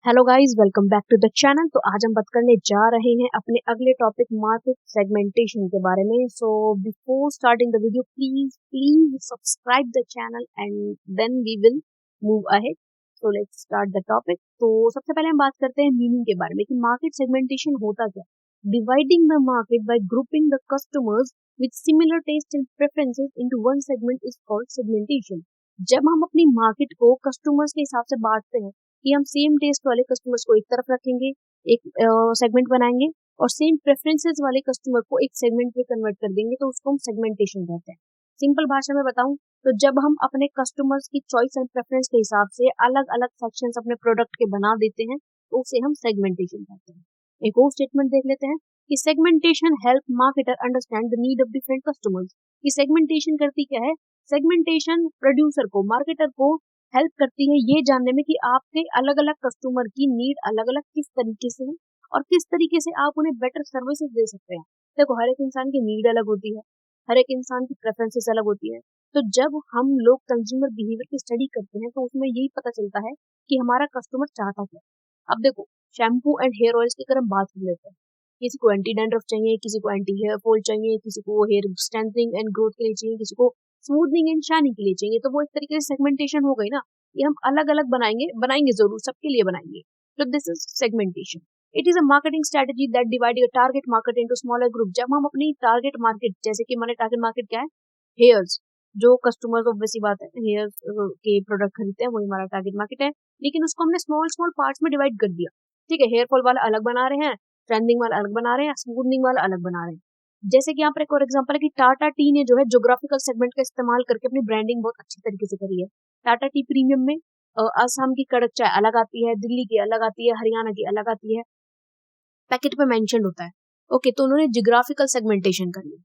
Hello guys, welcome back to the channel. तो आज हम बात करने जा रहे हैं अपने अगले टॉपिक मार्केट सेगमेंटेशन के बारे में। So before starting the video please please subscribe the channel and then we will move ahead. So let's start the topic. तो सबसे पहले हम बात करते हैं मीनिंग के बारे में कि मार्केट सेगमेंटेशन होता क्या। Dividing the market by grouping the customers with similar taste and preferences into one segment is called segmentation. जब हम अपनी मार्केट को कस्टमर्स के हिसाब से बांटते हैं कि हम सेम टेस्ट वाले कस्टमर्स को एक तरफ रखेंगे, एक सेगमेंट बनाएंगे, और सेम प्रेफरेंसेस वाले कस्टमर को एक सेगमेंट में कन्वर्ट कर देंगे, तो उसको हम सेगमेंटेशन कहते हैं। सिंपल भाषा में बताऊं तो जब हम अपने कस्टमर्स की चॉइस एंड प्रेफरेंस के हिसाब से अलग अलग सेक्शंस अपने प्रोडक्ट के बना देते हैं, तो उसे हम सेगमेंटेशन कहते हैं। एक और स्टेटमेंट देख लेते हैं कि segmentation help marketer understand the need of different customers. कि सेगमेंटेशन करती क्या है? सेगमेंटेशन प्रोड्यूसर को, मार्केटर को हेल्प करती है ये जानने में कि आपके अलग अलग कस्टमर की नीड अलग अलग किस तरीके से है और किस तरीके से आप उन्हें बेटर सर्विसेज दे सकते हैं। देखो, हर एक इंसान की नीड अलग होती है, हर एक इंसान की प्रेफरेंसेस अलग होती है। तो जब हम लोग कंज्यूमर बिहेवियर की स्टडी करते हैं तो उसमें यही पता चलता है कि हमारा कस्टमर चाहता क्या। अब देखो, शैम्पू एंड हेयर ऑयल्स की अगर हम बात कर लेते हैं, किसी को एंटी डैंड्रफ चाहिए, किसी को एंटी हेयर फॉल चाहिए, किसी को हेयर स्ट्रेंथनिंग एंड ग्रोथ के लिए चाहिए, किसी को स्मूथनिंग एंड शाइनिंग के लिए चाहिए। तो वो एक तरीके से सेगमेंटेशन हो गई ना। ये हम अलग अलग बनाएंगे जरूर, सबके लिए बनाएंगे। तो this is segmentation. It is a marketing strategy that divide your target market into smaller group. जब हम अपनी टारगेट मार्केट, जैसे कि हमारे टारगेट मार्केट क्या है? हेयर्स। जो कस्टमर्स, ऑब्वियस सी बात है, हेयर के प्रोडक्ट खरीदते हैं, वही हमारा टारगेट मार्केट है। लेकिन उसको हमने स्मॉल स्मॉल पार्ट्स में डिवाइड कर दिया। ठीक है, हेयर फॉल वाला अलग बना रहे हैं, ट्रेंडिंग वाला अलग बना रहे हैं, स्मूथनिंग वाला अलग बना रहे हैं। जैसे कि यहाँ पर एक और एग्जांपल है कि टाटा टी ने जो है ज्योग्राफिकल सेगमेंट का इस्तेमाल करके अपनी ब्रांडिंग बहुत अच्छी तरीके से करी है। टाटा टी प्रीमियम में असम की कड़क चाय अलग आती है, दिल्ली की अलग आती है, हरियाणा की अलग आती है, पैकेट पे मेंशन होता है। ओके, तो उन्होंने जियोग्राफिकल सेगमेंटेशन कर ली।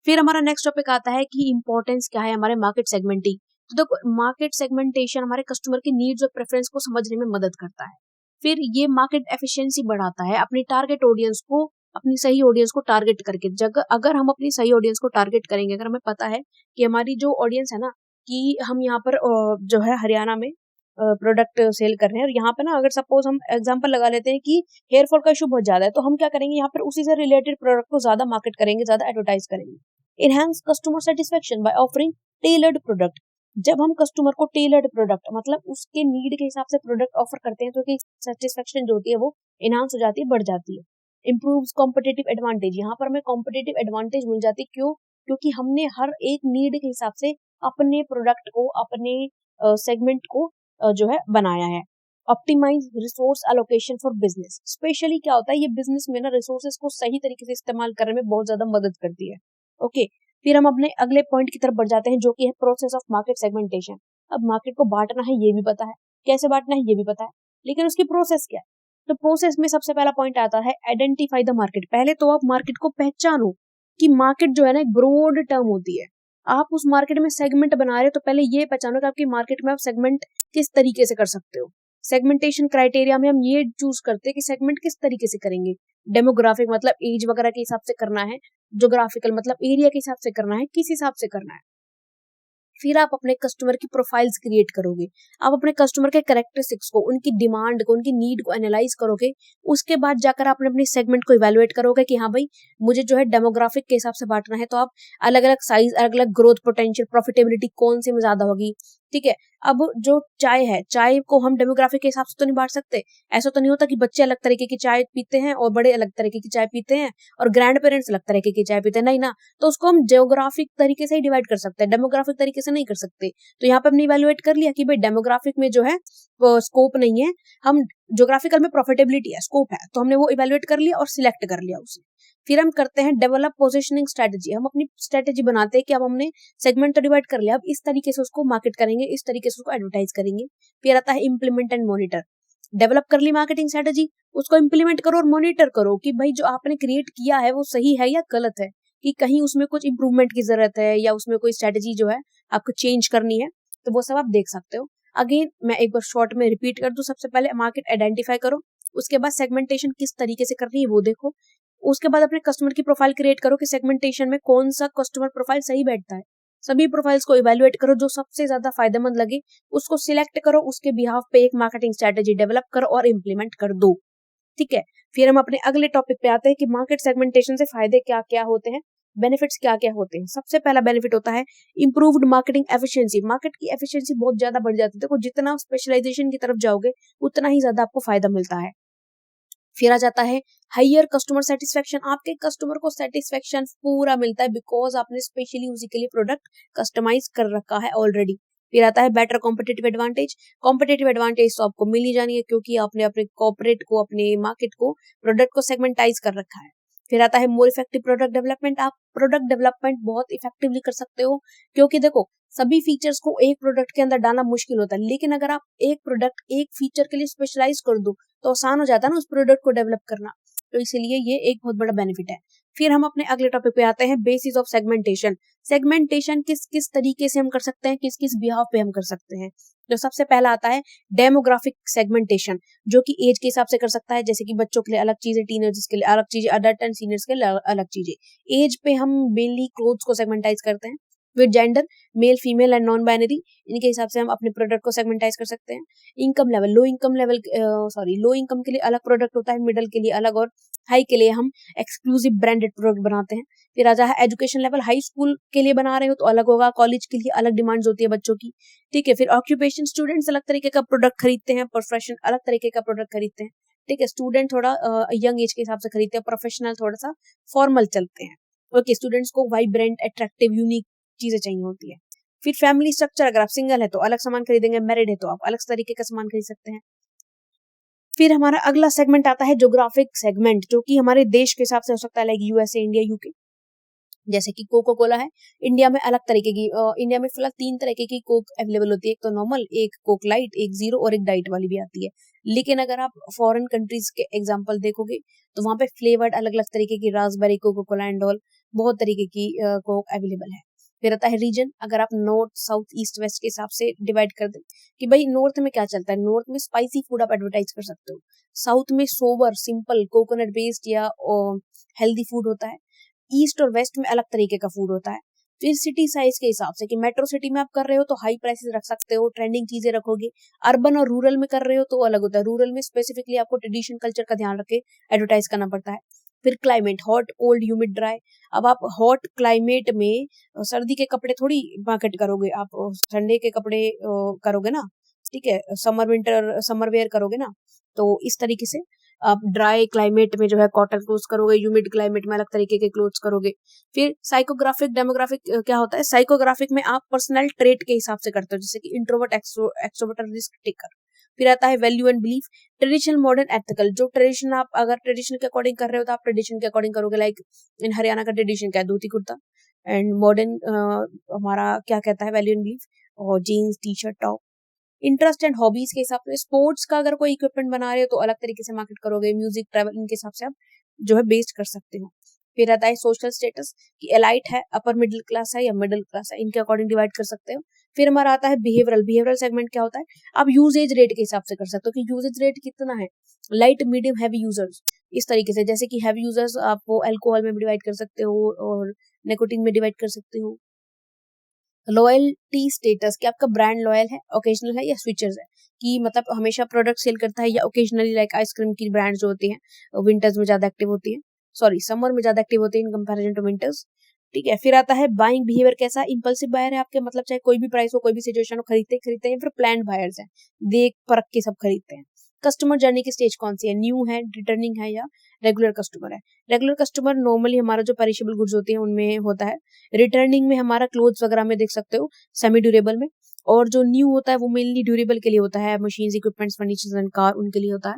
फिर हमारा नेक्स्ट टॉपिक आता है कि इंपॉर्टेंस क्या है हमारे मार्केट सेगमेंटिंग। तो देखो, मार्केट सेगमेंटेशन हमारे कस्टमर की नीड्स और प्रेफरेंस को समझने में मदद करता है। फिर ये मार्केट एफिशिएंसी बढ़ाता है अपनी टारगेट ऑडियंस को, अपनी सही ऑडियंस को टारगेट करके। अगर हम अपनी सही ऑडियंस को टारगेट करेंगे, अगर हमें पता है कि हमारी जो ऑडियंस है ना, कि हम यहाँ पर जो है हरियाणा में प्रोडक्ट सेल कर रहे हैं, और यहाँ पे ना अगर सपोज हम एग्जांपल लगा लेते हैं कि हेयर फॉल का इशू बहुत ज्यादा है, तो हम क्या करेंगे, यहाँ पर उसी से रिलेटेड प्रोडक्ट को ज्यादा मार्केट करेंगे, ज्यादा एडवर्टाइज करेंगे। Enhance customer satisfaction by offering tailored product. जब हम कस्टमर को टेलर्ड प्रोडक्ट, मतलब उसके नीड के हिसाब से प्रोडक्ट ऑफर करते हैं, तो उसकी सेटिस्फेक्शन जो होती है वो इनहांस हो जाती है, बढ़ जाती है। Improves competitive advantage. यहाँ पर हमें कॉम्पिटिटिव एडवांटेज मिल जाती है। क्यों? क्योंकि हमने हर एक नीड के हिसाब से अपने प्रोडक्ट को, अपने सेगमेंट को जो है बनाया है। Optimize resource allocation for business. Specially क्या होता है, ये बिजनेस में ना रिसोर्सेज को सही तरीके से इस्तेमाल करने में बहुत ज्यादा मदद करती है। ओके, फिर हम अपने अगले पॉइंट की तरफ बढ़ जाते हैं, जो कि है प्रोसेस ऑफ मार्केट सेगमेंटेशन। अब मार्केट को बांटना है ये भी पता है, कैसे बांटना है ये भी पता है, लेकिन उसकी प्रोसेस क्या है? तो प्रोसेस में सबसे पहला पॉइंट आता है आइडेंटिफाई द मार्केट। पहले तो आप मार्केट को पहचानो कि मार्केट जो है ना एक ब्रॉड टर्म होती है। आप उस मार्केट में सेगमेंट बना रहे हो, तो पहले ये पहचानो कि आपकी मार्केट में आप सेगमेंट किस तरीके से कर सकते हो। सेगमेंटेशन क्राइटेरिया में हम ये चूज करते हैं कि सेगमेंट किस तरीके से करेंगे। डेमोग्राफिक मतलब एज वगैरह के हिसाब से करना है, ज्योग्राफिकल मतलब एरिया के हिसाब से करना है, किस हिसाब से करना है। फिर आप अपने कस्टमर की प्रोफाइल्स क्रिएट करोगे। आप अपने कस्टमर के कैरेक्टरिस्टिक्स को, उनकी डिमांड को, उनकी नीड को एनालाइज करोगे। उसके बाद जाकर आपने अपनी सेगमेंट को इवेलुएट करोगे कि हाँ भाई, मुझे जो है डेमोग्राफिक के हिसाब से बांटना है। तो आप अलग अलग साइज, अलग अलग ग्रोथ पोटेंशियल, प्रॉफिटेबिलिटी कौन सी में ज्यादा होगी। ठीक है, अब जो चाय है, चाय को हम डेमोग्राफिक के हिसाब से तो नहीं बांट सकते। ऐसा तो नहीं होता कि बच्चे अलग तरीके की चाय पीते हैं और बड़े अलग तरीके की चाय पीते हैं और ग्रैंड पेरेंट्स अलग तरीके की चाय पीते हैं, नहीं ना। तो उसको हम जियोग्राफिक तरीके से ही डिवाइड कर सकते हैं, डेमोग्राफिक तरीके से नहीं कर सकते। तो यहाँ पे हमने इवेलुएट कर लिया कि भाई डेमोग्राफिक में जो है वो स्कोप नहीं है, हम ज्योग्राफिकल में प्रॉफिटेबिलिटी है, स्कोप है, तो हमने वो इवेलुएट कर लिया और सिलेक्ट कर लिया उसे। फिर हम करते हैं डेवलप पोजिशनिंग स्ट्रेटेजी। हम अपनी स्ट्रेटेजी बनाते हैं कि अब हमने सेगमेंट तो डिवाइड कर लिया, अब इस तरीके से उसको मार्केट करेंगे, इस तरीके से उसको एडवर्टाइज करेंगे। फिर आता है इंप्लीमेंट एंड मॉनिटर। डेवलप कर ली मार्केटिंग स्ट्रेटेजी, उसको इंप्लीमेंट करो और मॉनिटर करो कि भाई जो आपने क्रिएट किया है वो सही है या गलत है, कि कहीं उसमें कुछ इंप्रूवमेंट की जरूरत है या उसमें कोई स्ट्रेटेजी जो है आपको चेंज करनी है, तो वो सब आप देख सकते हो। अगेन मैं एक बार शॉर्ट में रिपीट कर दूं, सबसे पहले मार्केट आइडेंटिफाई करो, उसके बाद सेगमेंटेशन किस तरीके से करनी है वो देखो, उसके बाद अपने कस्टमर की प्रोफाइल क्रिएट करो कि सेगमेंटेशन में कौन सा कस्टमर प्रोफाइल सही बैठता है। सभी प्रोफाइल्स को इवेल्युएट करो, जो सबसे ज्यादा फायदेमंद लगे उसको सिलेक्ट करो, उसके बिहाफ पे एक मार्केटिंग स्ट्रेटेजी डेवलप करो और इम्प्लीमेंट कर दो। ठीक है, फिर हम अपने अगले टॉपिक पे आते हैं कि मार्केट सेगमेंटेशन से फायदे क्या क्या होते हैं, बेनिफिट्स क्या क्या होते हैं। सबसे पहला बेनिफिट होता है इंप्रूव्ड मार्केटिंग एफिशिएंसी। मार्केट की एफिशिएंसी बहुत ज्यादा बढ़ जाती है। देखो, जितना स्पेशलाइजेशन की तरफ जाओगे उतना ही ज्यादा आपको फायदा मिलता है। फिर आ जाता है हायर कस्टमर सेटिस्फेक्शन। आपके कस्टमर को सेटिस्फेक्शन पूरा मिलता है बिकॉज आपने स्पेशली उसी के लिए प्रोडक्ट कस्टमाइज कर रखा है ऑलरेडी। फिर आता है better competitive advantage. Competitive advantage तो आपको मिल ही जानी है क्योंकि आपने अपने कॉर्पोरेट को, अपने मार्केट को, प्रोडक्ट को सेगमेंटाइज कर रखा है। फिर आता है मोर इफेक्टिव प्रोडक्ट डेवलपमेंट। आप प्रोडक्ट डेवलपमेंट बहुत इफेक्टिवली कर सकते हो क्योंकि देखो, सभी फीचर्स को एक प्रोडक्ट के अंदर डालना मुश्किल होता है, लेकिन अगर आप एक प्रोडक्ट एक फीचर के लिए स्पेशलाइज कर दो तो आसान हो जाता है ना उस प्रोडक्ट को डेवलप करना। तो इसीलिए ये एक बहुत बड़ा बेनिफिट है। फिर हम अपने अगले टॉपिक पे आते हैं, बेसिस ऑफ सेगमेंटेशन। सेगमेंटेशन किस किस तरीके से हम कर सकते हैं, किस किस बिहाफ पे हम कर सकते हैं। तो सबसे पहला आता है डेमोग्राफिक सेगमेंटेशन, जो कि एज के हिसाब से कर सकता है। जैसे कि बच्चों के लिए अलग चीजें, टीनेजर्स के लिए अलग चीजें, अडल्ट एंड सीनियर्स के लिए अलग चीजें। एज पे हम मेनली क्लोथ्स को सेगमेंटाइज करते हैं। फिर gender, male, female and non binary, इनके हिसाब से हम अपने प्रोडक्ट को सेगमेंटाइज कर सकते हैं। इनकम लेवल, लो इनकम के लिए अलग प्रोडक्ट होता है, मिडिल के लिए अलग और हाई के लिए हम एक्सक्लूसिव ब्रांडेड प्रोडक्ट बनाते हैं। फिर आ जाए एजुकेशन लेवल, हाई स्कूल के लिए बना रहे हो तो अलग होगा, कॉलेज के लिए अलग डिमांड्स होती है बच्चों की। ठीक है, फिर ऑक्यूपेशन, स्टूडेंट्स अलग तरीके का प्रोडक्ट खरीदते हैं, प्रोफेशन अलग तरीके का प्रोडक्ट खरीदते हैं। ठीक है, स्टूडेंट थोड़ा यंग एज के हिसाब से खरीदते हैं, प्रोफेशनल थोड़ा सा फॉर्मल चलते हैं। ओके, स्टूडेंट्स को वाइब्रेंट, अट्रैक्टिव, यूनिक चीजें चाहिए होती है। फिर फैमिली स्ट्रक्चर, अगर आप सिंगल है तो अलग सामान खरीदेंगे, मैरिड है तो आप अलग तरीके का सामान खरीद सकते हैं। फिर हमारा अगला सेगमेंट आता है ज्योग्राफिक सेगमेंट, जो कि हमारे देश के हिसाब से हो सकता है, लाइक यूएसए, इंडिया, यूके। जैसे कि कोको कोला है, इंडिया में अलग तरीके की, इंडिया में फिलहाल 3 तरीके की कोक अवेलेबल होती है, एक तो नॉर्मल, एक कोक लाइट, एक जीरो और एक डाइट वाली भी आती है। लेकिन अगर आप फॉरेन कंट्रीज के एग्जांपल देखोगे तो वहां पे फ्लेवर्ड अलग अलग तरीके की raspberry, Coca Cola and all, बहुत तरीके की कोक अवेलेबल है। फिर आता है रीजन, अगर आप नॉर्थ, साउथ, ईस्ट, वेस्ट के हिसाब से डिवाइड कर दें कि भाई नॉर्थ में क्या चलता है, नॉर्थ में स्पाइसी फूड आप एडवर्टाइज कर सकते हो, साउथ में सोबर, सिंपल, कोकोनट बेस्ड या हेल्दी फूड होता है, ईस्ट और वेस्ट में अलग तरीके का फूड होता है। फिर सिटी साइज के हिसाब से कि मेट्रो सिटी में आप कर रहे हो तो हाई प्राइसेस रख सकते हो, ट्रेंडिंग चीजें रखोगे। अर्बन और रूरल में कर रहे हो तो अलग होता है, रूरल में स्पेसिफिकली आपको ट्रेडिशन कल्चर का ध्यान रख के एडवर्टाइज करना पड़ता है। फिर climate, hot, cold, humid, dry. अब आप हॉट क्लाइमेट में सर्दी के कपड़े थोड़ी मार्केट करोगे, आप ठंडे के कपड़े करोगे ना। ठीक है, समर वेयर करोगे ना। तो इस तरीके से आप ड्राई क्लाइमेट में जो है कॉटन क्लोथ्स करोगे, ह्यूमिड क्लाइमेट में अलग तरीके के क्लोथ्स करोगे। फिर साइकोग्राफिक, डेमोग्राफिक क्या होता है, साइकोग्राफिक में आप पर्सनल ट्रेट के हिसाब से करते हो, जैसे कि इंट्रोवर्ट, एक्सट्रोवर्ट और रिस्क टेकर। फिर आता है value and belief, traditional, modern, ethical. जो ट्रेडिशन, आप अगर ट्रेडिशन के अकॉर्डिंग कर रहे हो तो आप ट्रेडिशन के अकॉर्डिंग करोगे, लाइक इन हरियाणा का ट्रेडिशन क्या है, धोती कुर्ता। एंड मॉडर्न हमारा क्या कहता है, वैल्यू एंड बिलीफ, और jeans, T shirt, top. Interest and hobbies के हिसाब से, स्पोर्ट्स का अगर कोई इक्विपमेंट बना रहे हो तो अलग तरीके से मार्केट करोगे, म्यूजिक, ट्रैवल, इनके हिसाब से आप जो है बेस्ड कर सकते हो। फिर आता है सोशल स्टेटस कि एलाइट है, अपर मिडिल क्लास है या मिडिल क्लास है, इनके अकॉर्डिंग डिवाइड कर सकते हो। फिर हमारा आता है बिहेवियरल सेगमेंट क्या होता है, आप यूजेज रेट के हिसाब से कर सकते हो कि यूजेज रेट कितना है, लाइट, मीडियम, हैवी यूजर्स, इस तरीके से। जैसे कि हैवी यूजर्स आप वो अल्कोहल में डिवाइड कर सकते हो और निकोटीन में डिवाइड कर सकते हो। लॉयल्टी स्टेटस कि आपका ब्रांड लॉयल है, ओकेजनल है या स्विचर्स है, कि मतलब हमेशा प्रोडक्ट सेल करता है या ओकेजनली, लाइक आइसक्रीम की ब्रांड्स जो होती हैं विंटर्स में ज्यादा एक्टिव होती है, सॉरी समर में ज्यादा एक्टिव होती है इन कंपैरिजन टू विंटर्स। ठीक है, फिर आता है बाइंग बिहेवियर कैसा, इंपल्सिव बायर है आपके, मतलब चाहे कोई भी प्राइस हो, कोई भी सिचुएशन हो, खरीदते खरीदते हैं। फिर प्लान्ड बायर्स हैं, देख परख के सब खरीदते हैं। कस्टमर जर्नी की स्टेज कौन सी है, न्यू है, रिटर्निंग है या रेगुलर कस्टमर है। रेगुलर कस्टमर नॉर्मली हमारा जो पेरिशेबल गुड्स होती है उनमें होता है, रिटर्निंग में हमारा क्लोथ्स वगैरह में देख सकते हो, सेमी ड्यूरेबल में। और जो न्यू होता है वो मेनली ड्यूरेबल के लिए होता है, machines, equipments, furniture and car, उनके लिए होता है।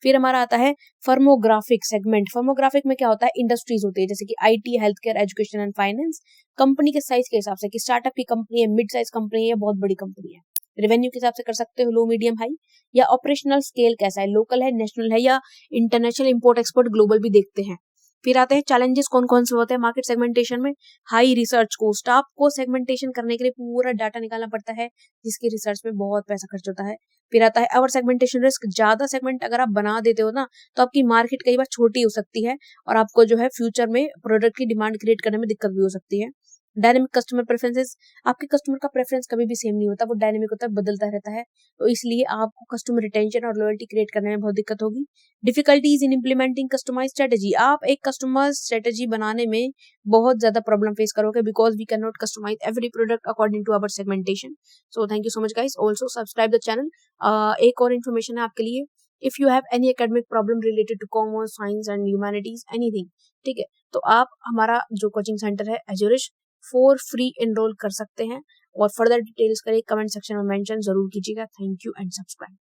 फिर हमारा आता है फर्मोग्राफिक सेगमेंट। फर्मोग्राफिक में क्या होता है, इंडस्ट्रीज होती है, जैसे कि IT, health care, education and finance. Company के साइज के हिसाब से कि स्टार्टअप की कंपनी है, मिड साइज कंपनी है, बहुत बड़ी कंपनी है। रेवेन्यू के हिसाब से कर सकते हो, लो, मीडियम, हाई। या ऑपरेशनल स्केल कैसा है, लोकल है, नेशनल है या इंटरनेशनल, इंपोर्ट एक्सपोर्ट, ग्लोबल भी देखते हैं। फिर आते हैं चैलेंजेस कौन कौन से होते हैं मार्केट सेगमेंटेशन में। हाई रिसर्च कॉस्ट, आपको सेगमेंटेशन करने के लिए पूरा डाटा निकालना पड़ता है, जिसकी रिसर्च में बहुत पैसा खर्च होता है। फिर आता है अवर सेगमेंटेशन रिस्क, ज्यादा सेगमेंट अगर आप बना देते हो ना तो आपकी मार्केट कई बार छोटी हो सकती है और आपको जो है फ्यूचर में प्रोडक्ट की डिमांड क्रिएट करने में दिक्कत भी हो सकती है। डायनेमिक कस्टमर प्रेफरेंसेस, आपके कस्टमर का प्रेफरेंस कभी भी सेम नहीं होता, वो डायनेमिक होता है, बदलता रहता है, तो इसलिए आपको कस्टमर रिटेंशन और लॉयल्टी क्रिएट करने में बहुत दिक्कत होगी। Difficulties in implementing customize strategy, आप एक कस्टमर स्ट्रेटेजी बनाने में बहुत ज्यादा प्रॉब्लम फेस करोगे because we can not customize every product according to our segmentation. So thank you so much guys, also subscribe the channel. एक और इन्फॉर्मेशन है आपके लिए, if you have any academic problem related to commerce, science and humanities, anything, ठीक है, तो आप हमारा जो कोचिंग सेंटर है एज्योरिश फॉर फ्री एनरोल कर सकते हैं, और फर्दर डिटेल्स के लिए कमेंट सेक्शन में मेंशन जरूर कीजिएगा। Thank you and subscribe.